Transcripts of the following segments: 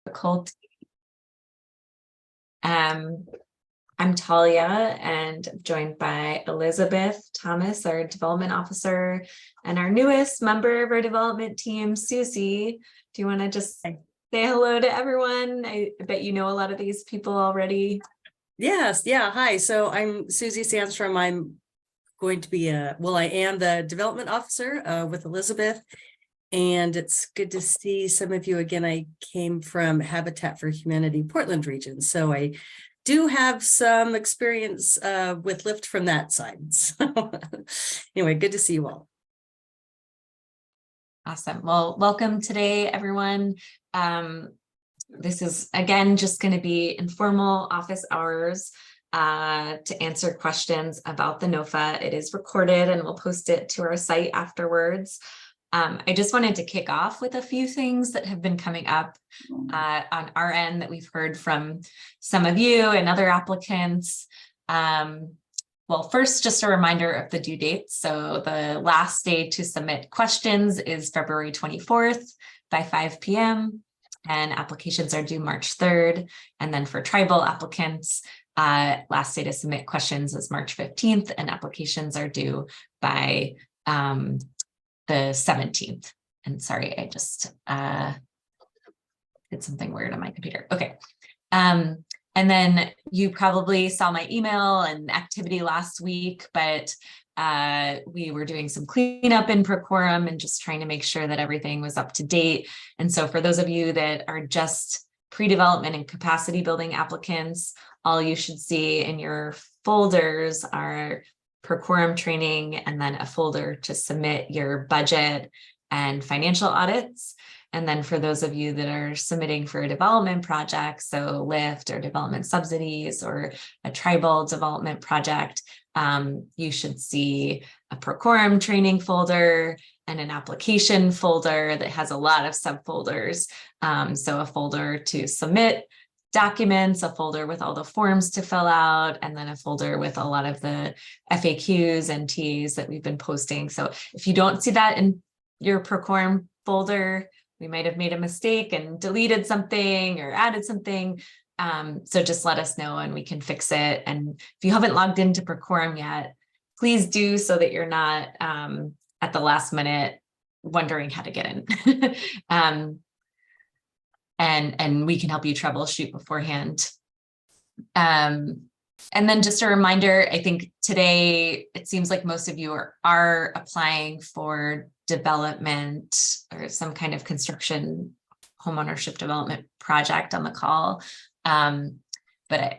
difficulty. I'm Talia, and joined by Elizabeth Thomas, our development officer, and our newest member of our development team, Susie. Do you want to just say hello to everyone? I bet you know a lot of these people already. Yes, yeah, hi. So I'm Susie Sandstrom. I'm going to be I am the development officer with Elizabeth, and it's good to see some of you again. I came from Habitat for Humanity Portland region, so I do have some experience with Lyft from that side. So anyway, good to see you all. Awesome. Well, welcome today, everyone. This is, again, just going to be informal office hours to answer questions about the NOFA. It is recorded and we'll post it to our site afterwards. I just wanted to kick off with a few things that have been coming up on our end that we've heard from some of you and other applicants. Well, first, just a reminder of the due dates. So the last day to submit questions is February 24th by 5 p.m. and applications are due March 3rd. And then for tribal applicants, last day to submit questions is March 15th and applications are due by the 17th. And sorry, I just did something weird on my computer. Okay. And then you probably saw my email and activity last week, but we were doing some cleanup in Procorum and just trying to make sure that everything was up to date. And so for those of you that are just pre-development and capacity building applicants, all you should see in your folders are Procorum training and then a folder to submit your budget and financial audits. And then for those of you that are submitting for a development project, so LIFT or development subsidies or a tribal development project, you should see a Procorum training folder and an application folder that has a lot of subfolders. So a folder to submit documents, a folder with all the forms to fill out, and then a folder with a lot of the FAQs and TAs that we've been posting. So if you don't see that in your Procorum folder, we might have made a mistake and deleted something or added something. So just let us know and we can fix it. And if you haven't logged into Procorum yet, please do so that you're not at the last minute wondering how to get in. And we can help you troubleshoot beforehand. And then just a reminder, I think today, it seems like most of you are applying for development or some kind of construction homeownership development project on the call. But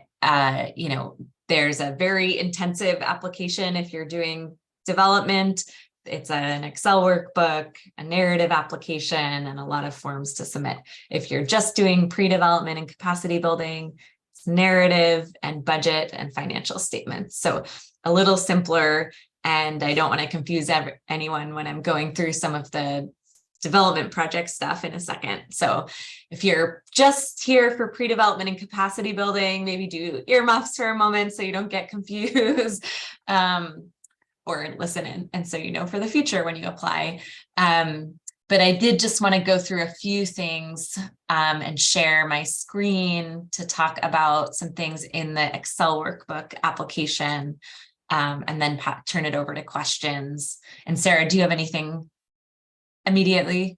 you know, there's a very intensive application if you're doing development. It's an Excel workbook, a narrative application, and a lot of forms to submit. If you're just doing pre-development and capacity building, it's narrative and budget and financial statements. So a little simpler, and I don't want to confuse anyone when I'm going through some of the development project stuff in a second. So if you're just here for pre-development and capacity building, maybe do earmuffs for a moment so you don't get confused. Or listen in, and so you know for the future when you apply. But I did just want to go through a few things and share my screen to talk about some things in the Excel workbook application, and then turn it over to questions. And Sarah, do you have anything immediately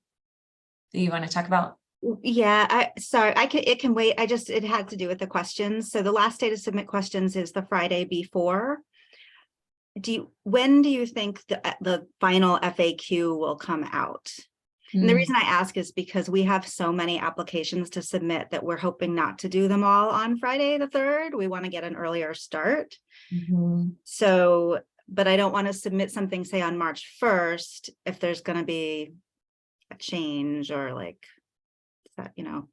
that you want to talk about? Yeah, it can wait. It had to do with the questions. So the last day to submit questions is the Friday before. When do you think the final FAQ will come out? And the reason I ask is because we have so many applications to submit that we're hoping not to do them all on Friday the 3rd. We want to get an earlier start. So, but I don't want to submit something, say, on March 1st, if there's going to be a change or like that, you know.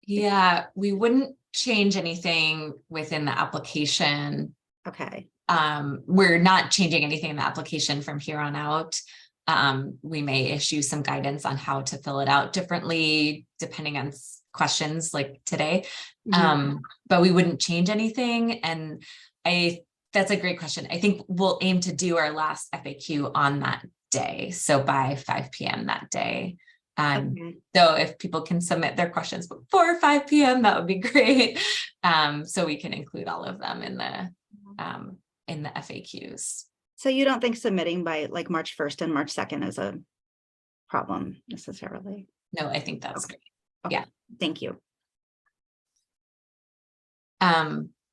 Yeah, we wouldn't change anything within the application. Okay. We're not changing anything in the application from here on out. We may issue some guidance on how to fill it out differently, depending on questions like today. But we wouldn't change anything. And that's a great question. I think we'll aim to do our last FAQ on that day. So by 5 p.m. that day. Okay. So if people can submit their questions before 5 p.m., that would be great. So we can include all of them in the FAQs. So you don't think submitting by like March 1st and March 2nd is a problem necessarily? No, I think that's Okay. great. Okay. Yeah. Thank you.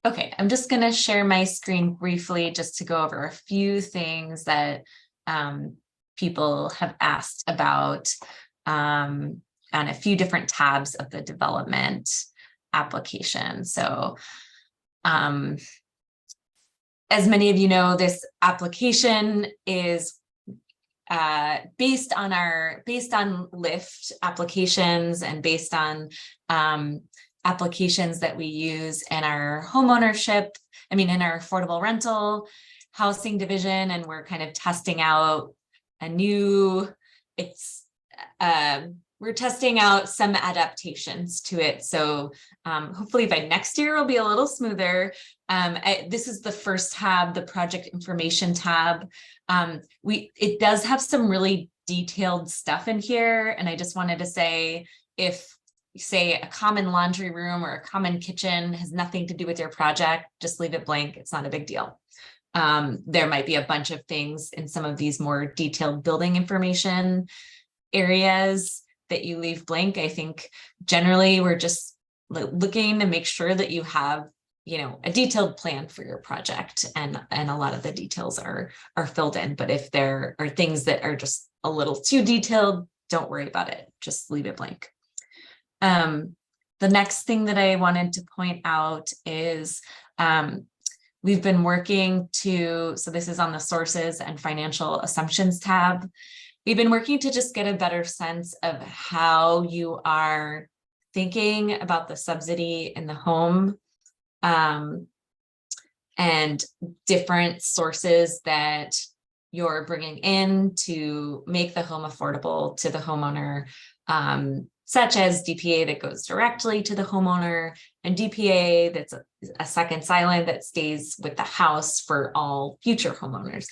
Okay, I'm just going to share my screen briefly just to go over a few things that people have asked about on a few different tabs of the development application. So as many of you know, this application is based on LIFT applications and based on applications that we use in our homeownership, in our affordable rental housing division, and we're kind of testing out we're testing out some adaptations to it. So hopefully by next year it'll be a little smoother. This is the first tab, the project information tab. It does have some really detailed stuff in here. And I just wanted to say, if say a common laundry room or a common kitchen has nothing to do with your project, just leave it blank. It's not a big deal. There might be a bunch of things in some of these more detailed building information areas that you leave blank. I think generally we're just looking to make sure that you have, a detailed plan for your project, and a lot of the details are filled in. But if there are things that are just a little too detailed, don't worry about it. Just leave it blank. The next thing that I wanted to point out is we've been working so this is on the sources and financial assumptions tab. We've been working to just get a better sense of how you are thinking about the subsidy in the home, and different sources that you're bringing in to make the home affordable to the homeowner, such as DPA that goes directly to the homeowner, and DPA that's a second silent that stays with the house for all future homeowners.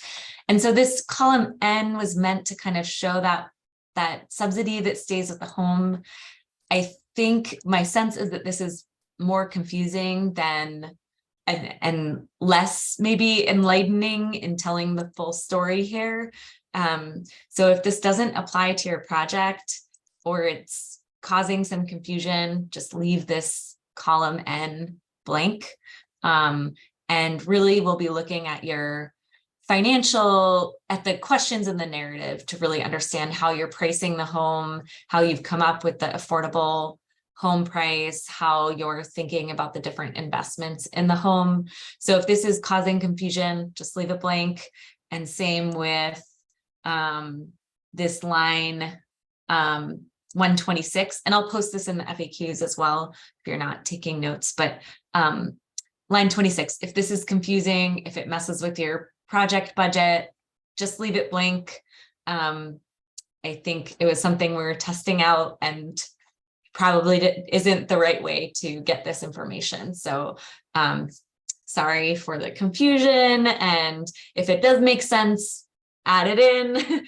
And so this column N was meant to kind of show that subsidy that stays with the home. I think my sense is that this is more confusing than and less maybe enlightening in telling the full story here. So if this doesn't apply to your project, or it's causing some confusion, just leave this column N blank. And really we'll be looking at your at the questions in the narrative to really understand how you're pricing the home, how you've come up with the affordable home price, how you're thinking about the different investments in the home. So if this is causing confusion, just leave it blank. And same with this line 126, and I'll post this in the FAQs as well if you're not taking notes, but line 26, if this is confusing, if it messes with your project budget, just leave it blank. I think it was something we were testing out and probably isn't the right way to get this information. So sorry for the confusion. And if it does make sense, add it in.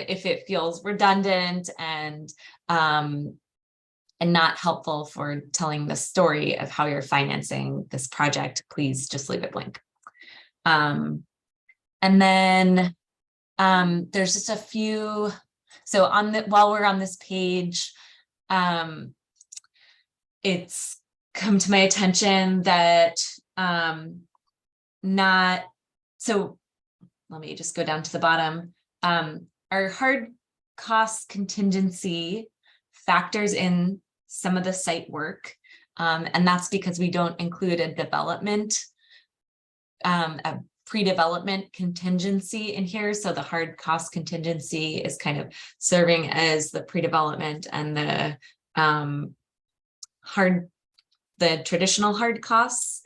If it feels redundant and not helpful for telling the story of how you're financing this project, please just leave it blank. And then there's just a few. So while we're on this page, it's come to my attention that so let me just go down to the bottom. Our hard cost contingency factors in some of the site work, and that's because we don't include a pre-development contingency in here. So the hard cost contingency is kind of serving as the pre-development and the traditional hard costs.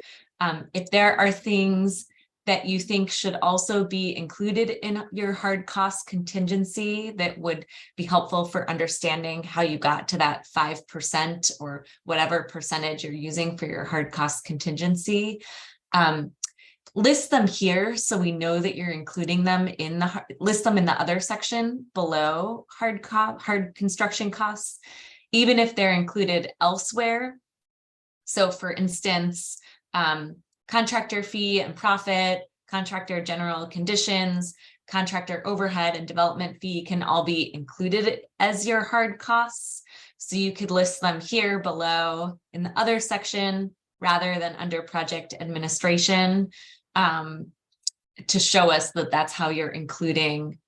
If there are things that you think should also be included in your hard cost contingency that would be helpful for understanding how you got to that 5% or whatever percentage you're using for your hard cost contingency, list them here so we know that you're including them in the, list them in the other section below hard construction costs, even if they're included elsewhere. So for instance, contractor fee and profit, contractor general conditions, contractor overhead and development fee can all be included as your hard costs. So you could list them here below in the other section rather than under project administration, to show us that that's how you're including,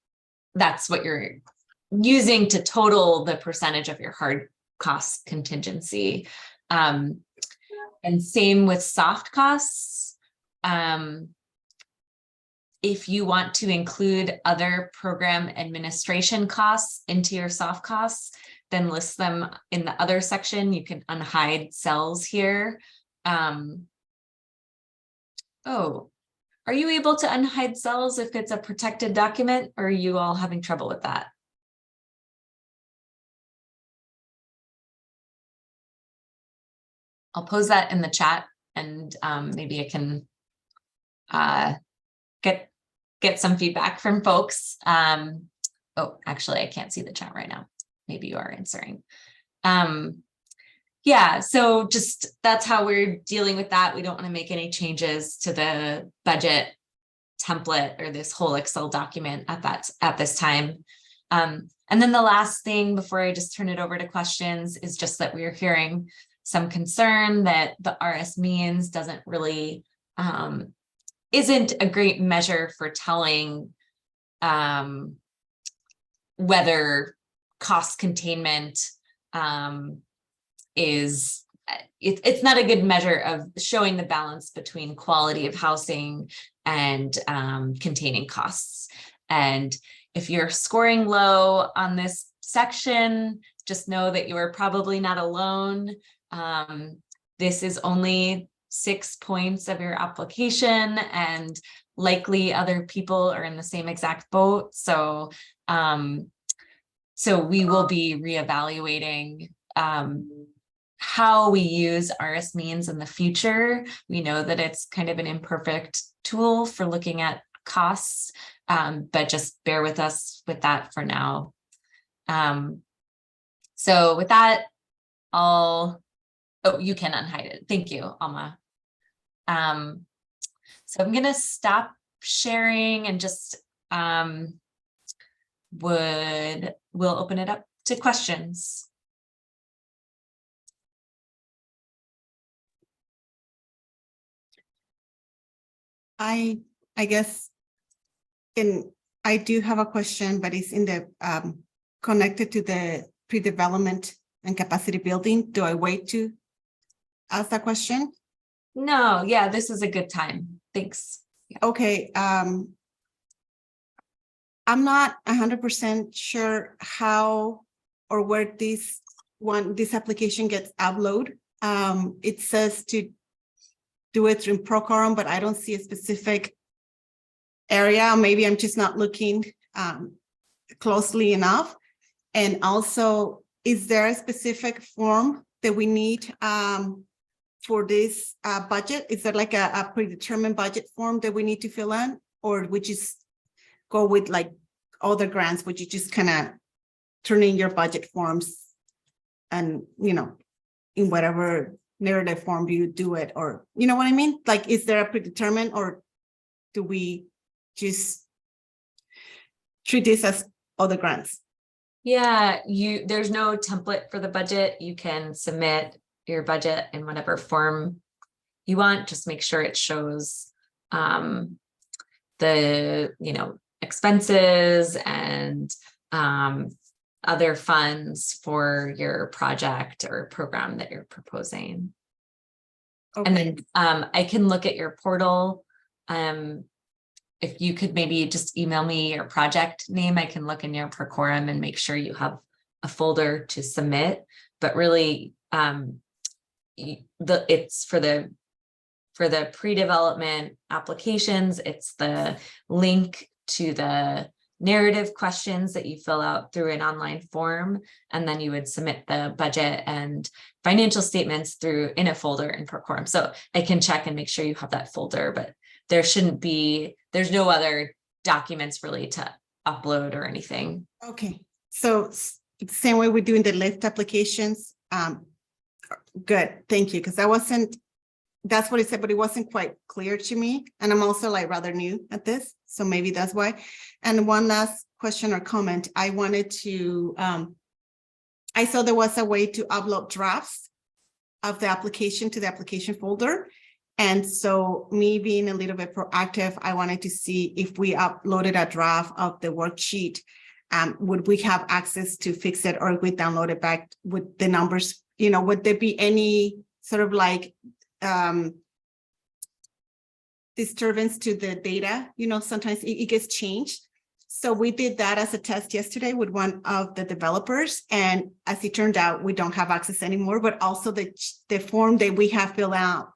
that's what you're using to total the percentage of your hard cost contingency. And same with soft costs. If you want to include other program administration costs into your soft costs, then list them in the other section. You can unhide cells here. Oh, are you able to unhide cells if it's a protected document, or are you all having trouble with that? I'll pose that in the chat, and maybe I can get some feedback from folks. Oh, actually, I can't see the chat right now. Maybe you are answering. Yeah, so just that's how we're dealing with that. We don't want to make any changes to the budget template or this whole Excel document at this time. And then the last thing before I just turn it over to questions is just that we're hearing some concern that the RS means doesn't really isn't a great measure for telling whether cost containment is, it's not a good measure of showing the balance between quality of housing and containing costs. And if you're scoring low on this section, just know that you are probably not alone. This is only 6 points of your application, and likely other people are in the same exact boat. So, so we will be reevaluating how we use RS means in the future. We know that it's kind of an imperfect tool for looking at costs, but just bear with us with that for now. So with that, oh, you can unhide it. Thank you, Alma. So I'm gonna stop sharing and just we'll open it up to questions. I guess I do have a question, but it's in the connected to the pre-development and capacity building. Do I wait to ask that question? No, yeah, this is a good time. Thanks. Yeah. Okay. I'm not 100% sure how or where this application gets uploaded. It says to do it through Procorum, but I don't see a specific area. Maybe I'm just not looking closely enough. And also, is there a specific form that we need for this budget? Is there like a predetermined budget form that we need to fill in, or we just go with like other grants? Would you just kind of turn in your budget forms and, you know, in whatever narrative form you do it, or you know what I mean? Like, is there a predetermined, or do we just treat this as other grants? Yeah, there's no template for the budget. You can submit your budget in whatever form you want. Just make sure it shows the, you know, expenses and other funds for your project or program that you're proposing. Okay. And then I can look at your portal. If you could maybe just email me your project name, I can look in your Procorum and make sure you have a folder to submit. But really, it's for the pre-development applications, it's the link to the narrative questions that you fill out through an online form, and then you would submit the budget and financial statements in a folder in Procorum. So I can check and make sure you have that folder, but there shouldn't be, there's no other documents really to upload or anything. Okay, so same way we're doing the lift applications. Good, thank you, because that's what it said, but it wasn't quite clear to me. And I'm also like rather new at this, so maybe that's why. And one last question or comment, I wanted to, I saw there was a way to upload drafts of the application to the application folder. And so me being a little bit proactive, I wanted to see if we uploaded a draft of the worksheet, would we have access to fix it, or if we download it back with the numbers, would there be any sort of like disturbance to the data? Sometimes it gets changed. So we did that as a test yesterday with one of the developers. And as it turned out, we don't have access anymore, but also the form that we have filled out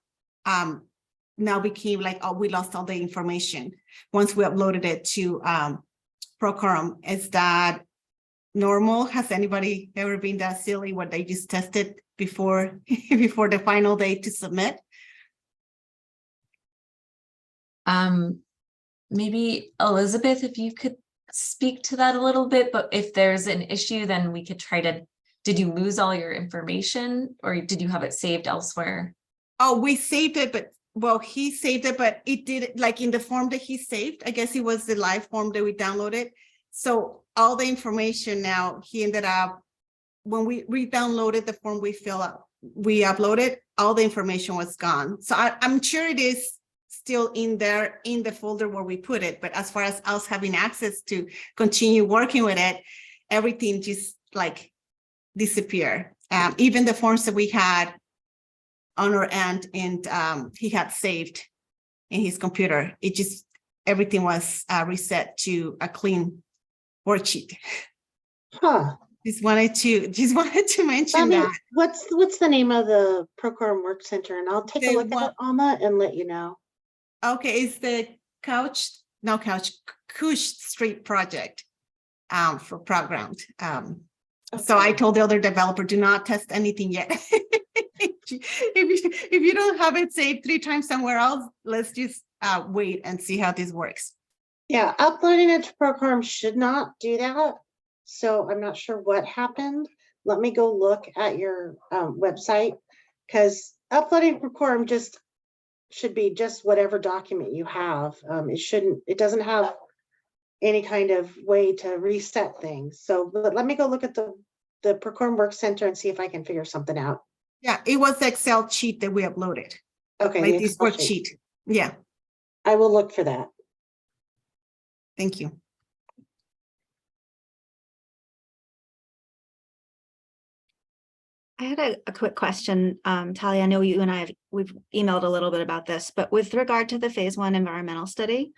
now became like, oh, we lost all the information once we uploaded it to Procorum. Is that normal? Has anybody ever been that silly where they just tested before before the final day to submit? Maybe Elizabeth, if you could speak to that a little bit, but if there's an issue, then we could try to, did you lose all your information or did you have it saved elsewhere? Oh, we saved it, but well, he saved it, but it did like in the form that he saved. I guess it was the live form that we downloaded. So all the information now, he ended up, when we re-downloaded the form we uploaded, all the information was gone. So I'm sure it is still in there in the folder where we put it. But as far as us having access to continue working with it, everything just like disappeared. Even the forms that we had on our end and he had saved in his computer, it just, everything was reset to a clean worksheet. Huh. Just wanted to mention Bobby, that. what's the name of the Procorum Work Center? And I'll take a The look at it, Alma, and let you know. Okay, it's the Couch Street project for Proground. So I told the other developer, do not test anything yet. If you don't have it saved 3 times somewhere else, let's just wait and see how this works. Yeah, uploading it to Procorum should not do that. So I'm not sure what happened. Let me go look at your website, because uploading Procorum just should be just whatever document you have. It doesn't have any kind of way to reset things. So let me go look at the Procorum Work Center and see if I can figure something out. Yeah, it was the Excel sheet that we uploaded. Okay. Like the this Excel sheet. worksheet. Yeah, I will look for that. thank you. I had a quick question, Talia. I know you and we've emailed a little bit about this, but with regard to the phase 1 environmental study,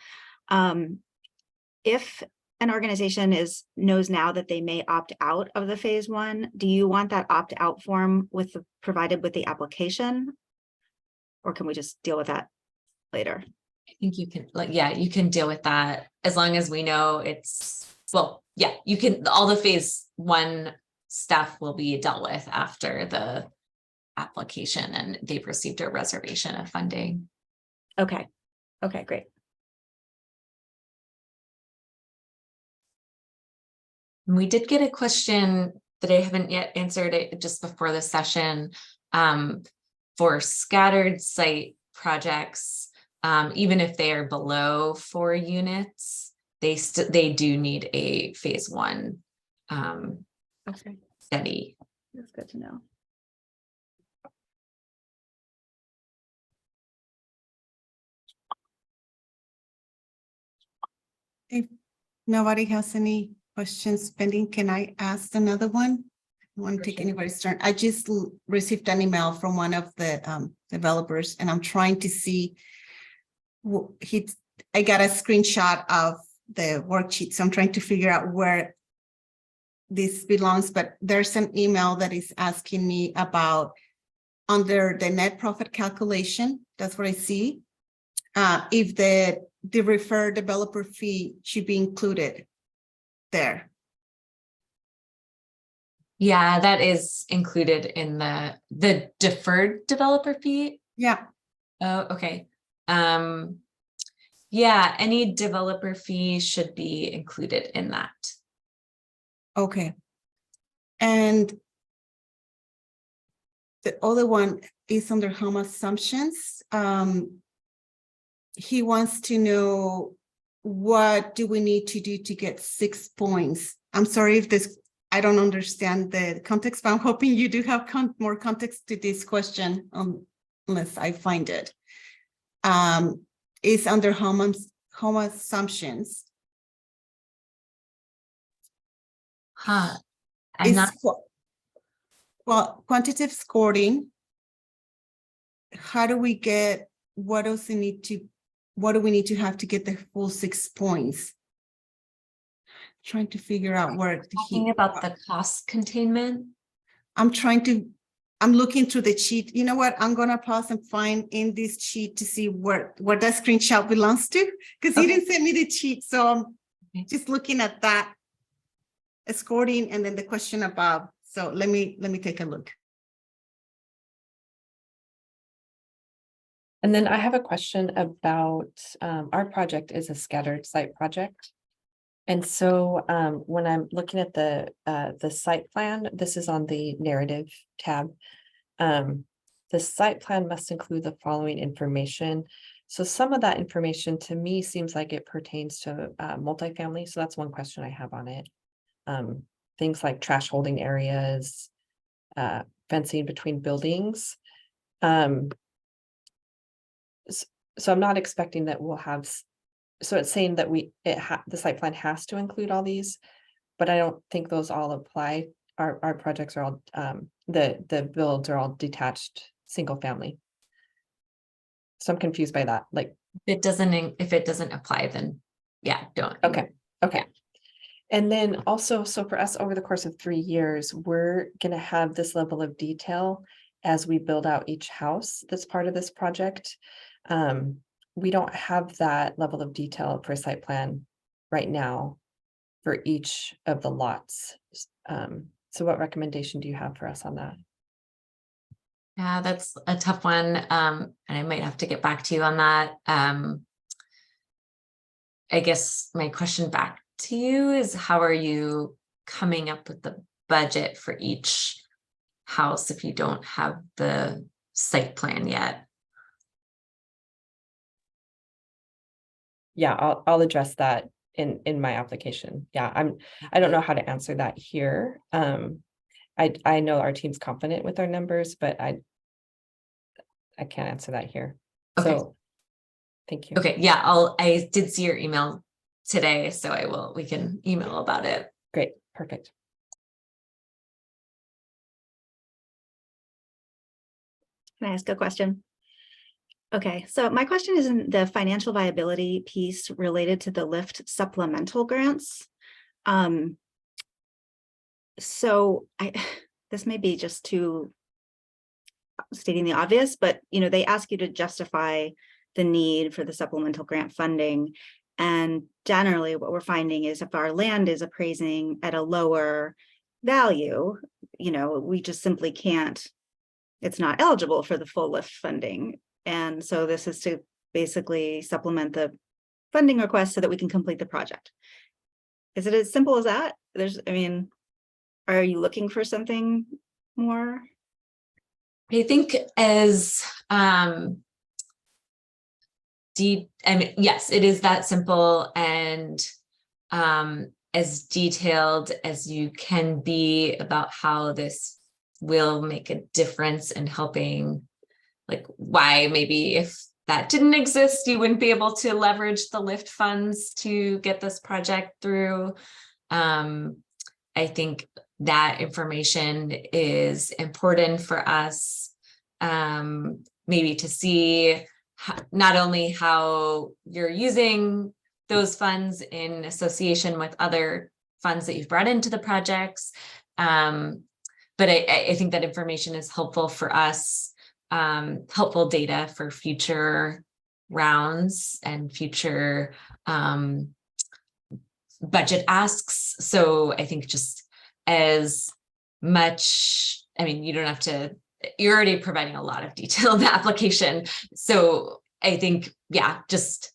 if an organization knows now that they may opt out of the phase 1, do you want that opt-out form provided with the application? Or can we just deal with that later? I think you can, you can deal with that as long as we know you can, all the phase 1 stuff will be dealt with after the application and they've received a reservation of funding. Okay, great. We did get a question that I haven't yet answered just before the session for scattered site projects. Even if they are below 4 units, they do need a phase 1 study. That's good to know. If nobody has any questions pending, can I ask another one? I want to take anybody's turn. I just received an email from one of the developers, and I'm trying to see. I got a screenshot of the worksheet, so I'm trying to figure out where this belongs. But there's an email that is asking me about under the net profit calculation. That's what I see. If the referred developer fee should be included there. Yeah, that is included in the deferred developer fee. Yeah. Oh, okay. Yeah, any developer fee should be included in that. Okay. And the other one is under home assumptions. He wants to know, what do we need to do to get 6 points? I'm sorry if this, I don't understand the context, but I'm hoping you do have more context to this question, unless I find it. Is under home assumptions. Huh. I'm Is not, well, quantitative scoring. How do we get, what do we need to have to get the full 6 points? Trying to figure out where talking about the cost containment. I'm looking through the cheat. You know what? I'm gonna pause and find in this cheat to see where that screenshot belongs to, because he didn't send me the cheat. So I'm just looking at that scoring and then the question above. So let me take a look. And then I have a question about, our project is a scattered site project. And so when I'm looking at the site plan, this is on the narrative tab. The site plan must include the following information. So some of that information to me seems like it pertains to multifamily. So that's one question I have on it. Things like trash holding areas, fencing between buildings. So I'm not expecting that we'll have, so it's saying that the site plan has to include all these, but I don't think those all apply. Our projects are all, the builds are all detached, single family. So I'm confused by that, like. If it doesn't apply, then yeah, don't. Okay. And then also, so for us over the course of 3 years, we're gonna have this level of detail as we build out each house that's part of this project. We don't have that level of detail for a site plan right now for each of the lots. So what recommendation do you have for us on that? Yeah, that's a tough one. And I might have to get back to you on that. I guess my question back to you is, how are you coming up with the budget for each house if you don't have the site plan yet? Yeah, I'll address that in my application. Yeah, I don't know how to answer that here. I know our team's confident with our numbers, but I can't answer that here. Okay. So thank you. Okay, yeah, I did see your email today, so we can email about it. Great, perfect. Can I ask a question? Okay, so my question is in the financial viability piece related to the LIFT supplemental grants. So this may be just too stating the obvious, but they ask you to justify the need for the supplemental grant funding. And generally what we're finding is if our land is appraising at a lower value, we just simply can't, it's not eligible for the full LIFT funding. And so this is to basically supplement the funding request so that we can complete the project. Is it as simple as that? Are you looking for something more? I think as yes, it is that simple and as detailed as you can be about how this will make a difference in helping, like why maybe if that didn't exist, you wouldn't be able to leverage the LIFT funds to get this project through. I think that information is important for us, maybe to see not only how you're using those funds in association with other funds that you've brought into the projects, but I think that information is helpful for us, helpful data for future rounds and future budget asks. So I think just as much, you don't have to, you're already providing a lot of detail in the application. So I think, yeah, just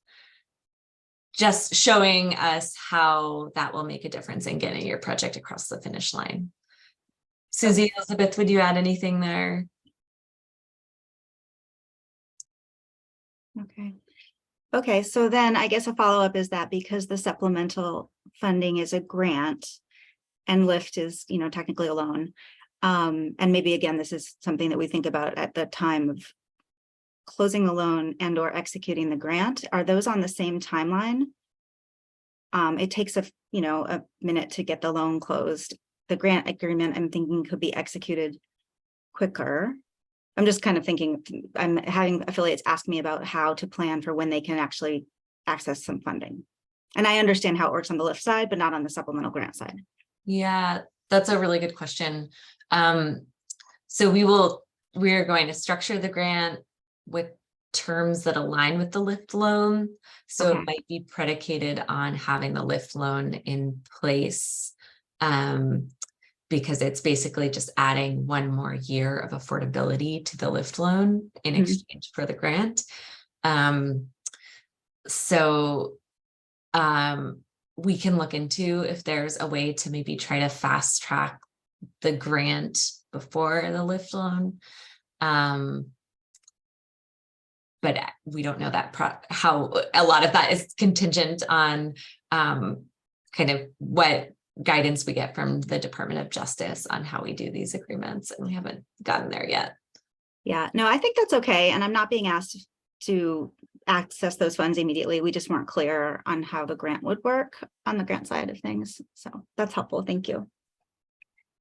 just showing us how that will make a difference in getting your project across the finish line. Susie, Elizabeth, would you add anything there? Okay. Okay, so then I guess a follow-up is that because the supplemental funding is a grant and LIFT is, you know, technically a loan. And maybe again, this is something that we think about at the time of closing the loan and or executing the grant. Are those on the same timeline? It takes a minute to get the loan closed. The grant agreement, I'm thinking, could be executed quicker. I'm just kind of thinking, I'm having affiliates ask me about how to plan for when they can actually access some funding. And I understand how it works on the LIFT side, but not on the supplemental grant side. Yeah, that's a really good question. So we're going to structure the grant with terms that align with the LIFT loan. So Okay. it might be predicated on having the LIFT loan in place. Because it's basically just adding one more year of affordability to the LIFT loan in exchange for the grant. We can look into if there's a way to maybe try to fast track the grant before the LIFT loan. But we don't know that how a lot of that is contingent on kind of what guidance we get from the Department of Justice on how we do these agreements, and we haven't gotten there yet. Yeah, no, I think that's okay. And I'm not being asked to access those funds immediately. We just weren't clear on how the grant would work on the grant side of things. So that's helpful. Thank you.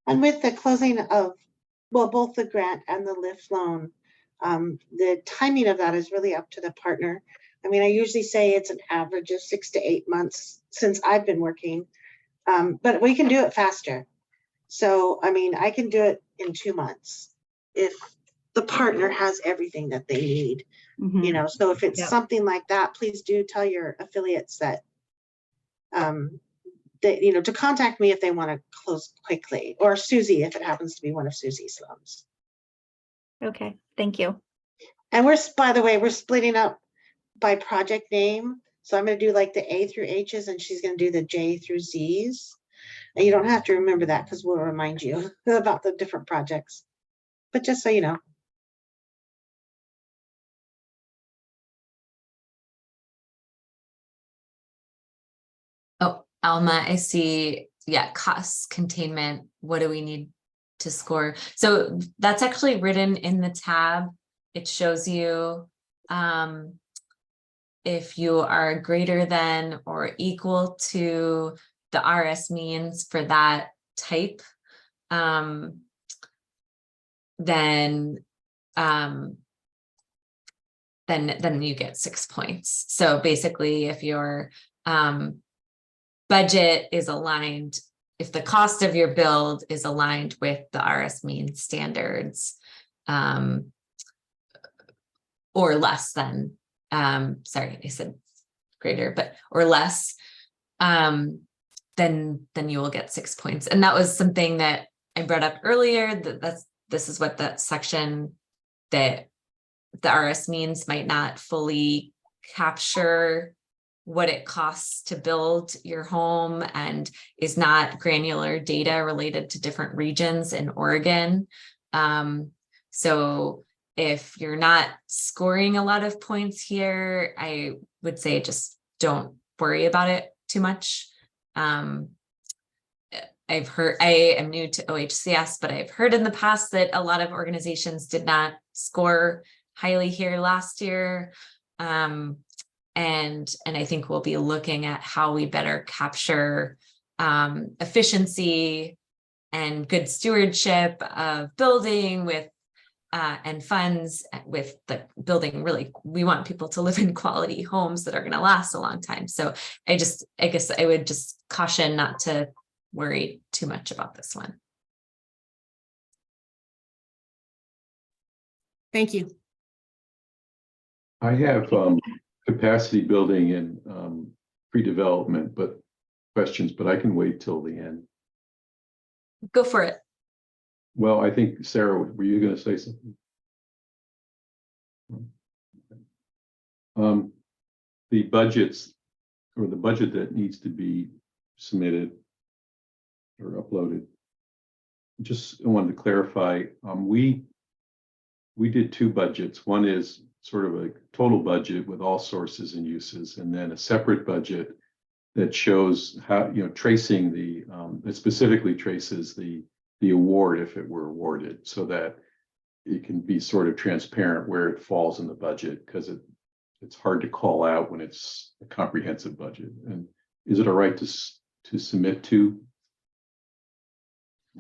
And with the closing of, well, both the grant and the LIFT loan, the timing of that is really up to the partner. I mean, I usually say it's an average of 6 to 8 months since I've been working. But we can do it faster. So, I mean, I can do it in 2 months if the partner has everything that they need, you know. So if it's something like that, please do tell your affiliates that, to contact me if they want to close quickly, or Susie, if it happens to be one of Susie's loans. Okay, thank you. And by the way, we're splitting up by project name. So I'm going to do like the A through H's and she's going to do the J through Z's. And you don't have to remember that because we'll remind you about the different projects. But just so you know. Oh, Alma, I see. Yeah, cost containment. What do we need to score? So that's actually written in the tab. It shows you if you are greater than or equal to the RS means for that type, then you get 6 points. So basically, if your budget is aligned, if the cost of your build is aligned with the RS means standards, or less than, sorry, I said greater, but or less, then you will get 6 points. And that was something that I brought up earlier, this is what that section that the RS means might not fully capture what it costs to build your home and is not granular data related to different regions in Oregon. So if you're not scoring a lot of points here, I would say just don't worry about it too much. I've heard, I am new to OHCS, but I've heard in the past that a lot of organizations did not score highly here last year. And I think we'll be looking at how we better capture efficiency and good stewardship of building with and funds with the building. Really, we want people to live in quality homes that are going to last a long time. So I guess I would just caution not to worry too much about this one. Thank you. I have capacity building and pre-development, but questions, but I can wait till the end. Go for it. Well, I think, Sarah, were you going to say something? The budgets or the budget that needs to be submitted or uploaded. Just I wanted to clarify, we did two budgets. One is sort of a total budget with all sources and uses, and then a separate budget that shows how, tracing the, that specifically traces the award if it were awarded, so that it can be sort of transparent where it falls in the budget, because it's hard to call out when it's a comprehensive budget. And is it all right to submit to?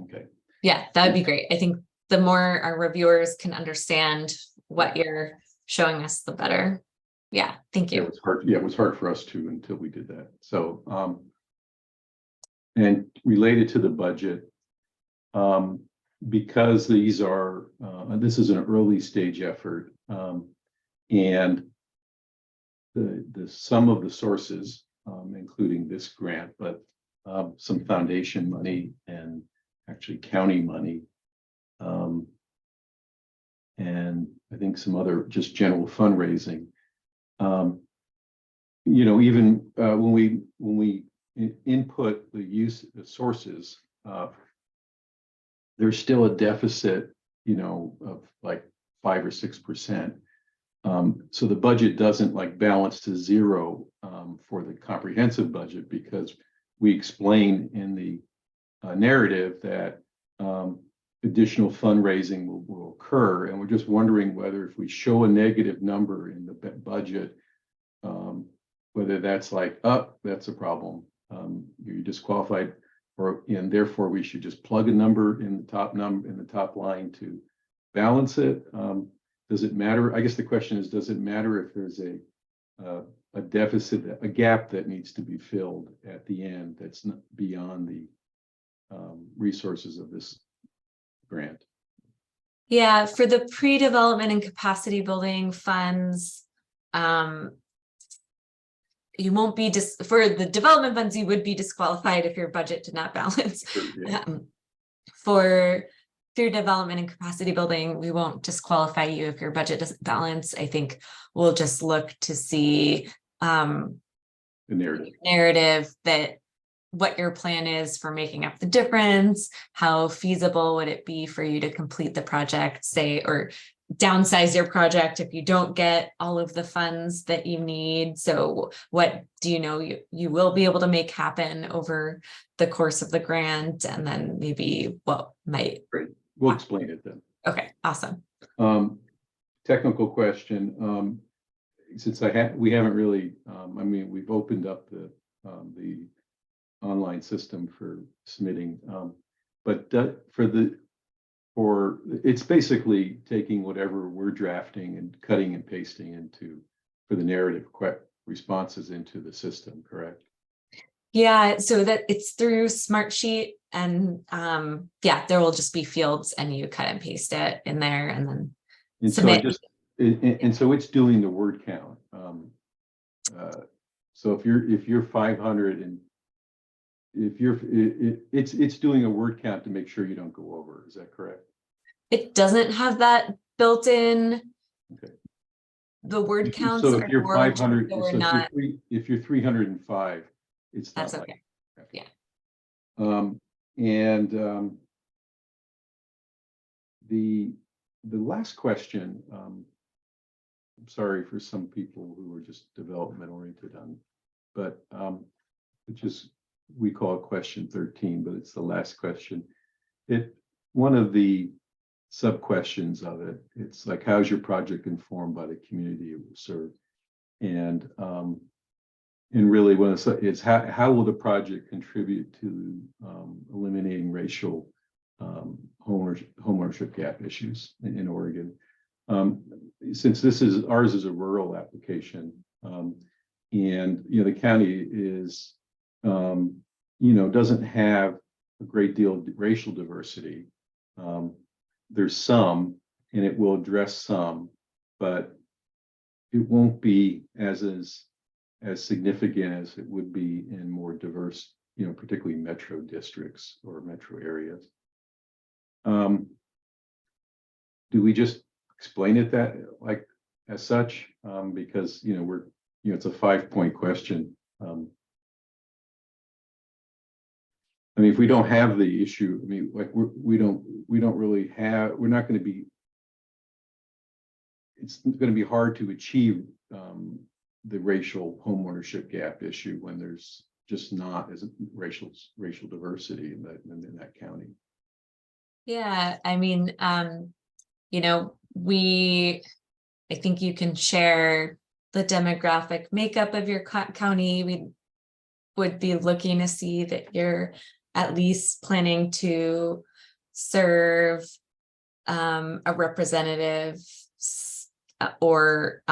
Okay. Yeah, that would be great. I think the more our reviewers can understand what you're showing us, the better. Yeah, thank Yeah, you. it was hard. Yeah, it was hard for us too until we did that. So, and related to the budget, because these are, this is an early stage effort, and the sum of the sources, including this grant, but some foundation money and actually county money, and I think some other just general fundraising. Even when we input the sources, there's still a deficit, of like 5 or 6%. So the budget doesn't like balance to zero for the comprehensive budget, because we explain in the narrative that additional fundraising will occur, and we're just wondering whether if we show a negative number in the budget, whether that's like, that's a problem, you're disqualified, and therefore we should just plug a number in the top line to balance it. Does it matter? I guess the question is, does it matter if there's a deficit, a gap that needs to be filled at the end that's not beyond the resources of this grant? Yeah, for the pre-development and capacity building funds, you won't be for the development funds, you would be disqualified if your budget did not balance. Yeah. For through development and capacity building, we won't disqualify you if your budget doesn't balance. I think we'll just look to see The narrative that what your plan is for making up the difference, how feasible would it be for you to complete the project, say, or downsize your project if you don't get all of the funds that you need. So what do you will be able to make happen over the course of the grant, and then maybe what might. We'll explain it then. Okay, awesome. Technical question. Since we haven't really, we've opened up the online system for submitting, but it's basically taking whatever we're drafting and cutting and pasting for the narrative responses into the system, correct? Yeah, so that it's through Smartsheet, and yeah, there will just be fields and you cut and paste it in there and then submit. So it's doing the word count. So if you're 500 and it's doing a word count to make sure you don't go over. Is that correct? It doesn't have that built in. Okay. The word counts. So if you're 500, so we're not. If you're 305, it's that's not okay. Like, yeah. The last question. I'm sorry for some people who are just development oriented but which is, we call it question 13, but it's the last question. One of the sub questions of it, it's like, how's your project informed by the community it will serve? And really, when it's how will the project contribute to eliminating racial homeownership gap issues in Oregon? Since ours is a rural application, and the county is doesn't have a great deal of racial diversity. There's some, and it will address some, but it won't be as significant as it would be in more diverse, particularly metro districts or metro areas. Do we just explain it that like as such? Because it's a 5-point question. I mean, if we don't have the issue, I mean, like, we don't really have, we're not going to be, it's going to be hard to achieve the racial homeownership gap issue when there's just not as racial diversity in that county. Yeah, I mean, you know, I think you can share the demographic makeup of your county. We would be looking to see that you're at least planning to serve a representative or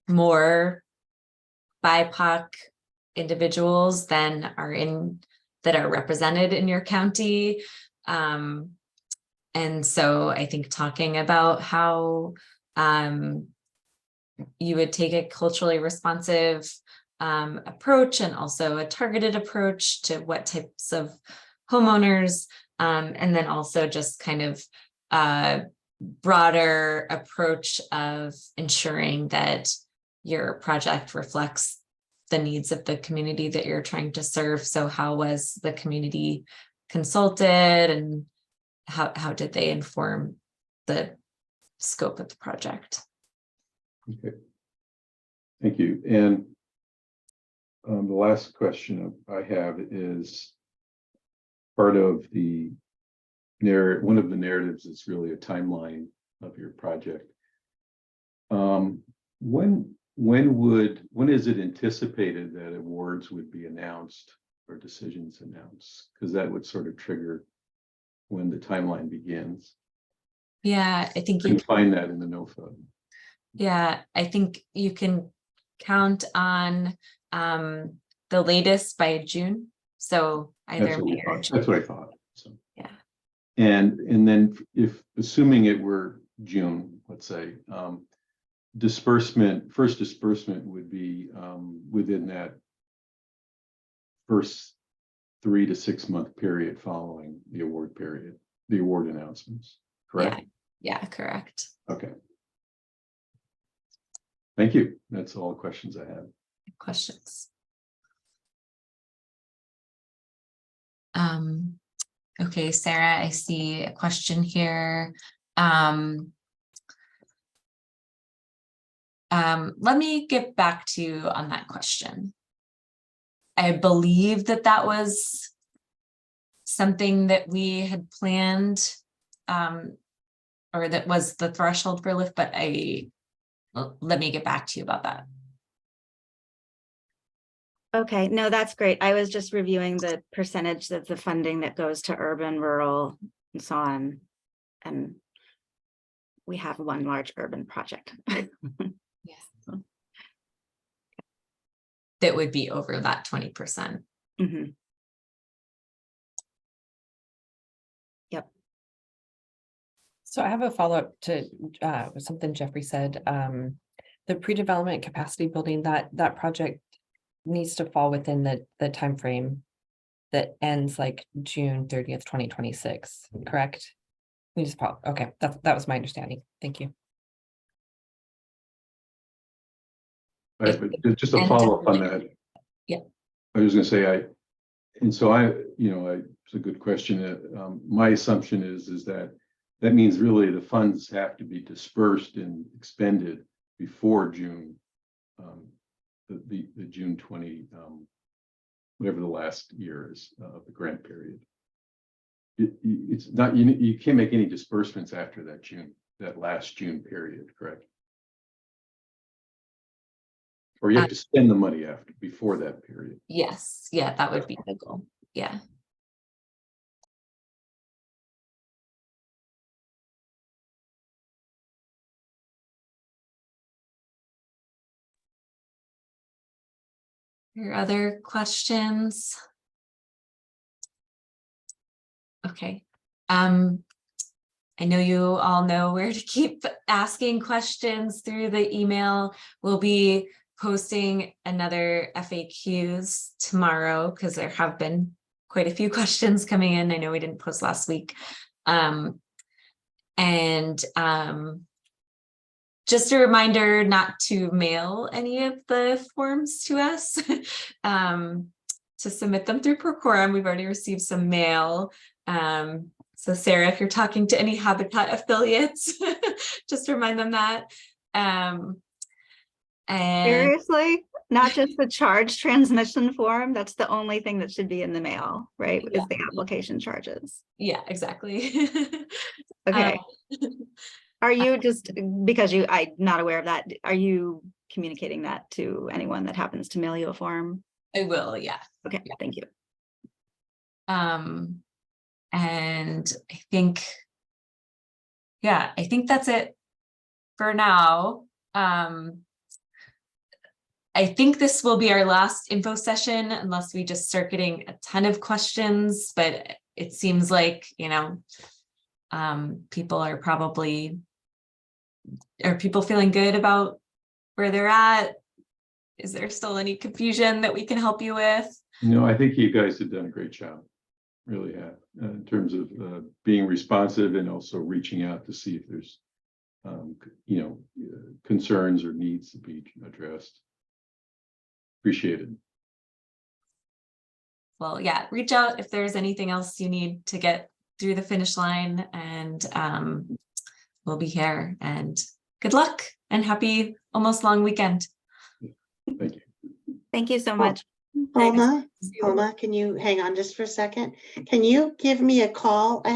more BIPOC individuals than that are represented in your county. And so I think talking about how you would take a culturally responsive approach and also a targeted approach to what types of homeowners, and then also just kind of a broader approach of ensuring that your project reflects the needs of the community that you're trying to serve. So how was the community consulted, and how did they inform the scope of the project? Okay, thank you. And the last question I have is part of the narrative. One of the narratives is really a timeline of your project. When is it anticipated that awards would be announced or decisions announced? Because that would sort of trigger when the timeline begins. Yeah, I think you can find that in the NOFA. Yeah, I think you can count on the latest by June. So either May or June. That's what I thought. So yeah. And then if assuming it were June, let's say, first disbursement would be within that first 3 to 6 month period following the award announcements, correct? Yeah, correct. Okay. Thank you. That's all the questions I have. Questions? Okay, Sarah, I see a question here. Let me get back to you on that question. I believe that was something that we had planned, or that was the threshold for lift, but let me get back to you about that. Okay, no, that's great. I was just reviewing the percentage of the funding that goes to urban, rural, and so on. And we have one large urban project. Yes. That would be over that 20%. Mm-hmm. Yep. So I have a follow-up to something Jeffrey said. The pre-development capacity building, that project needs to fall within the time frame that ends like June 30th, 2026, correct? We just okay, that was my understanding. Thank you. Right, but just a follow-up on that. Yeah. I was going to say, it's a good question. My assumption is that means really the funds have to be dispersed and expended before June, the June 20, whatever the last year is of the grant period. It's not, you can't make any disbursements after that last June period, correct? Or you have to spend the money before that period. Yes, yeah, that would be the goal. Yeah. Your other questions? Okay. I know you all know where to keep asking questions through the email. We'll be posting another FAQs tomorrow because there have been quite a few questions coming in. I know we didn't post last week. just a reminder not to mail any of the forms to us. To submit them through Procorum. We've already received some mail. So Sarah, if you're talking to any Habitat affiliates, just remind them that. And Seriously, not just the charge transmission form. That's the only thing that should be in the mail, right? Yeah. Is the application charges. yeah, exactly. Okay. Are you just, because I'm not aware of that, are you communicating that to anyone that happens to mail you a form? I will, yeah. Okay, thank you. And I think, yeah, I think that's it for now. I think this will be our last info session unless we just start getting a ton of questions, but it seems like, people are probably, are people feeling good about where they're at? Is there still any confusion that we can help you with? No, I think you guys have done a great job. Really have, in terms of being responsive and also reaching out to see if there's, concerns or needs to be addressed. Appreciate it. Well, yeah, reach out if there's anything else you need to get through the finish line, and we'll be here. And good luck and happy almost long weekend. Thank you. Thank you so much. Homa, can you hang on just for a second? Can you give me a call? I have